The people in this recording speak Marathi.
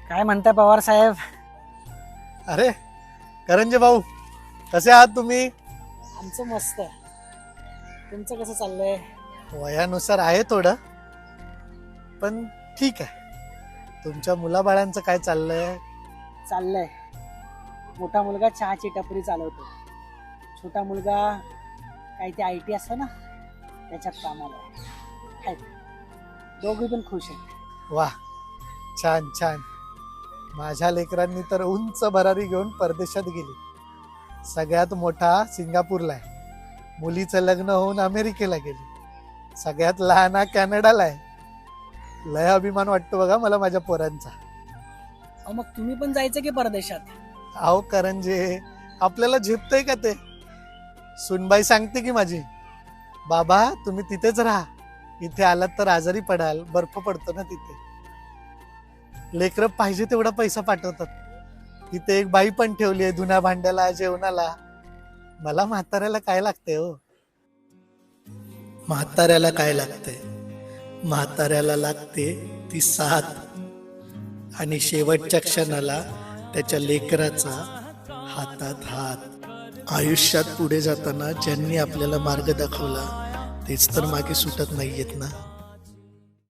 काय म्हणताय पवार साहेब? अरे करंजे भाऊ, कसे आहात तुम्ही? आमचं मस्त. तुमचं कसं चाललंय? वयानुसार आहे थोडं, पण ठीक आहे. तुमच्या मुलाबाळांचं काय चाललंय? चाललंय. मोठा मुलगा चहाची टपरी चालवतो. छोटा मुलगा काही ते IT असतं ना, त्याच्यात कामाला आहे. दोघे पण खुश आहेत. वा, छान छान. माझ्या लेकरांनी तर उंच भरारी घेऊन परदेशात गेली. सगळ्यात मोठा सिंगापूरला आहे, मुलीचं लग्न होऊन अमेरिकेला गेली, सगळ्यात लहान कॅनडाला आहे. लय अभिमान वाटतो बघा मला माझ्या पोरांचा. मग तुम्ही पण जायचं की परदेशात? अहो करंजे, आपल्याला झेपतंय का ते? सुनबाई सांगते की माझी, बाबा तुम्ही तिथेच राहा, इथे आलात तर आजारी पडाल, बर्फ पडतो ना तिथे. लेकरं पाहिजे तेवढा पैसा पाठवतात. तिथे एक बाई पण ठेवली आहे धुण्या भांड्याला, जेवणाला. मला म्हाताऱ्याला काय लागतंय हो? म्हाताऱ्याला काय लागतंय? म्हाताऱ्याला लागते ती साथ, आणि शेवटच्या क्षणाला त्याच्या लेकराचा हातात हात. आयुष्यात पुढे जाताना ज्यांनी आपल्याला मार्ग दाखवला तेच तर मागे सुटत नाहीयेत ना.